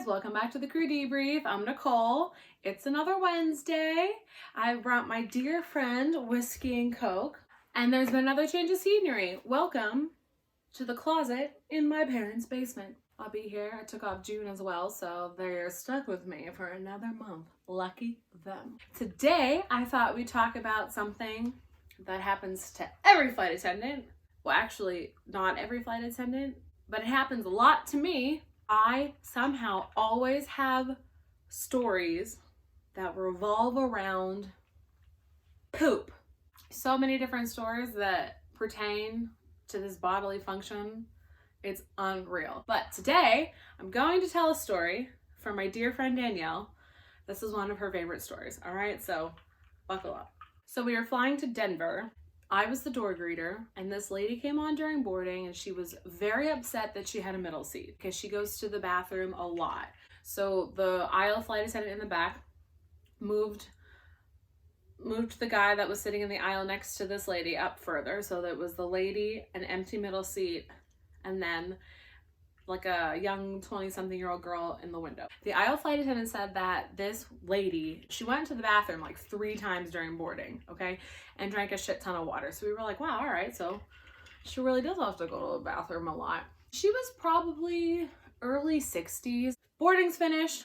guys, welcome back to the crew debrief. I'm Nicole. It's another Wednesday. I brought my dear friend whiskey and coke, and there's been another change of scenery. Welcome to the closet in my parents' basement. I'll be here. I took off June as well, so they're stuck with me for another month. Lucky them. Today, I thought we'd talk about something that happens to every flight attendant. Well, actually, not every flight attendant, but it happens a lot to me. I somehow always have stories that revolve around poop. So many different stories that pertain to this bodily function. It's unreal. But today, I'm going to tell a story from my dear friend Danielle. This is one of her favorite stories. All right, so buckle up. So we were flying to Denver. I was the door greeter, and this lady came on during boarding, and she was very upset that she had a middle seat because she goes to the bathroom a lot. So the aisle flight attendant in the back moved the guy that was sitting in the aisle next to this lady up further. So that was the lady, an empty middle seat, and then like a young 20-something-year-old girl in the window. The aisle flight attendant said that this lady, she went to the bathroom like 3 times during boarding, okay, and drank a shit ton of water. So we were like, wow, all right, so she really does have to go to the bathroom a lot. She was probably early 60s. Boarding's finished.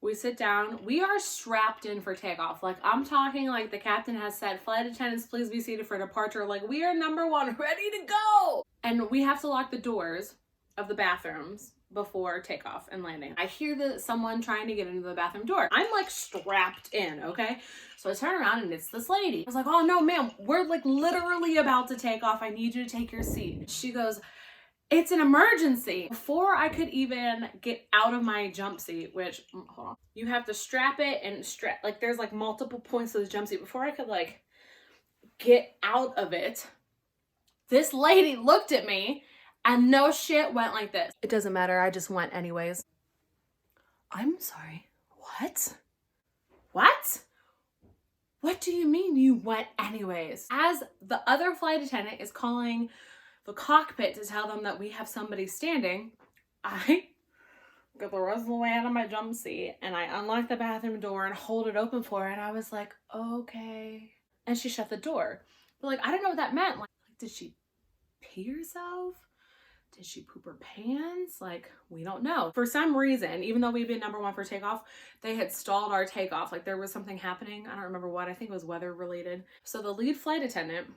We sit down. We are strapped in for takeoff. Like, I'm talking like the captain has said, flight attendants, please be seated for departure. Like, we are number one, ready to go. And we have to lock the doors of the bathrooms before takeoff and landing. I hear someone trying to get into the bathroom door. I'm like strapped in, okay? So I turn around and it's this lady. I was like, oh no, ma'am, we're like literally about to take off. I need you to take your seat. She goes, it's an emergency. Before I could even get out of my jump seat, which, hold on, you have to strap it and like there's like multiple points to the jump seat. Before I could like get out of it, this lady looked at me and no shit went like this. It doesn't matter, I just went anyways. I'm sorry, what? What? What do you mean you went anyways? As the other flight attendant is calling the cockpit to tell them that we have somebody standing, I got the rest of the way out of my jump seat and I unlocked the bathroom door and hold it open for her, and I was like, okay. And she shut the door. But like, I don't know what that meant. Like, did she pee herself? Did she poop her pants? Like, we don't know. For some reason, even though we'd been number one for takeoff, they had stalled our takeoff. Like, there was something happening. I don't remember what. I think it was weather related. So the lead flight attendant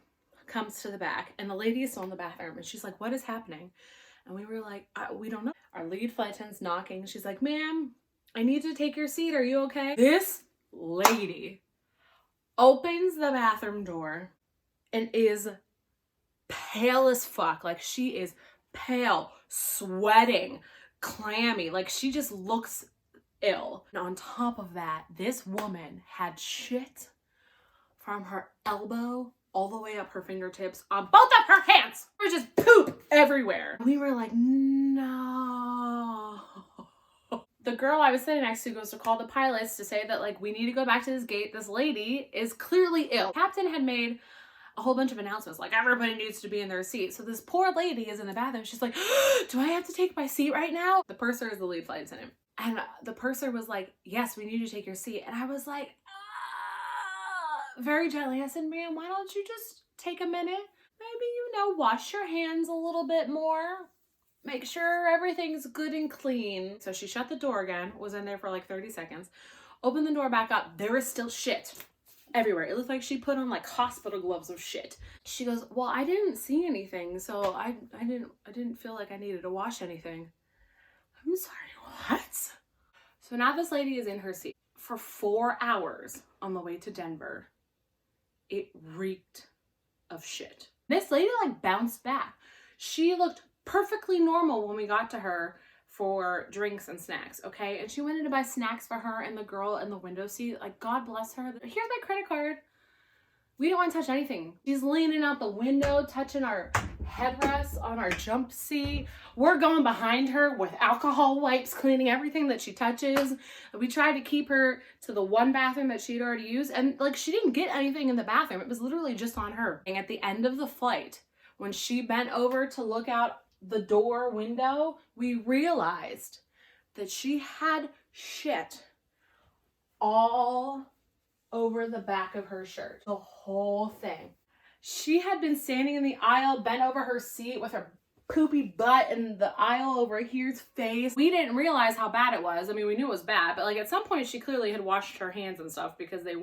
comes to the back and the lady is still in the bathroom and she's like, what is happening? And we were like, we don't know. Our lead flight attendant's knocking. She's like, ma'am, I need to take your seat. Are you okay? This lady opens the bathroom door and is pale as fuck. Like, she is pale, sweating, clammy. Like, she just looks ill. And on top of that, this woman had shit from her elbow all the way up her fingertips on both of her hands. There was just poop everywhere. We were like, no. The girl I was sitting next to goes to call the pilots to say that, like, we need to go back to this gate. This lady is clearly ill. Captain had made a whole bunch of announcements, like everybody needs to be in their seat. So this poor lady is in the bathroom. She's like, do I have to take my seat right now? The purser is the lead flight attendant. And the purser was like, yes, we need you to take your seat. And I was like, very gently. I said, ma'am, why don't you just take a minute? Maybe, wash your hands a little bit more. Make sure everything's good and clean. So she shut the door again, was in there for like 30 seconds, opened the door back up. There was still shit everywhere. It looked like she put on like hospital gloves of shit. She goes, well, I didn't see anything, so I didn't feel like I needed to wash anything. I'm sorry, what? So now this lady is in her seat for 4 hours on the way to Denver. It reeked of shit. This lady like bounced back. She looked perfectly normal when we got to her for drinks and snacks, okay? And she went in to buy snacks for her and the girl in the window seat. Like, God bless her. Here's my credit card. We don't want to touch anything. She's leaning out the window, touching our headrests on our jump seat. We're going behind her with alcohol wipes, cleaning everything that she touches. We tried to keep her to the one bathroom that she'd already used. And like, she didn't get anything in the bathroom. It was literally just on her. And at the end of the flight, when she bent over to look out the door window, we realized that she had shit all over the back of her shirt. The whole thing. She had been standing in the aisle, bent over her seat with her poopy butt in the aisle over here's face. We didn't realize how bad it was. I mean, we knew it was bad, but like at some point she clearly had washed her hands and stuff because they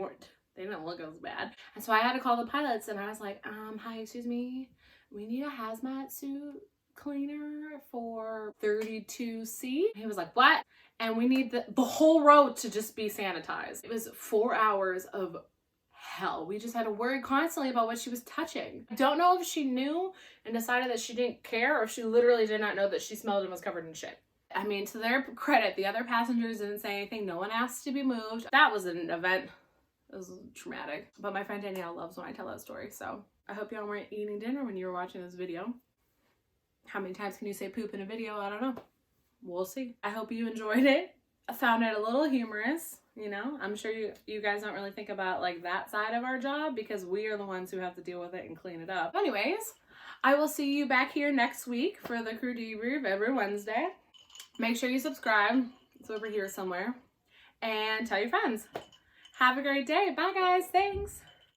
didn't look as bad. And so I had to call the pilots and I was like, hi, excuse me. We need a hazmat suit cleaner for 32C. He was like, what? And we need the whole row to just be sanitized. It was 4 hours of hell. We just had to worry constantly about what she was touching. I don't know if she knew and decided that she didn't care, or if she literally did not know that she smelled and was covered in shit. I mean, to their credit, the other passengers didn't say anything. No one asked to be moved. That was an event. It was traumatic. But my friend Danielle loves when I tell that story, so I hope y'all weren't eating dinner when you were watching this video. How many times can you say poop in a video? I don't know. We'll see. I hope you enjoyed it. I found it a little humorous, you know. I'm sure you guys don't really think about like that side of our job because we are the ones who have to deal with it and clean it up. Anyways, I will see you back here next week for the crew debrief every Wednesday. Make sure you subscribe. It's over here somewhere. And tell your friends. Have a great day. Bye guys. Thanks.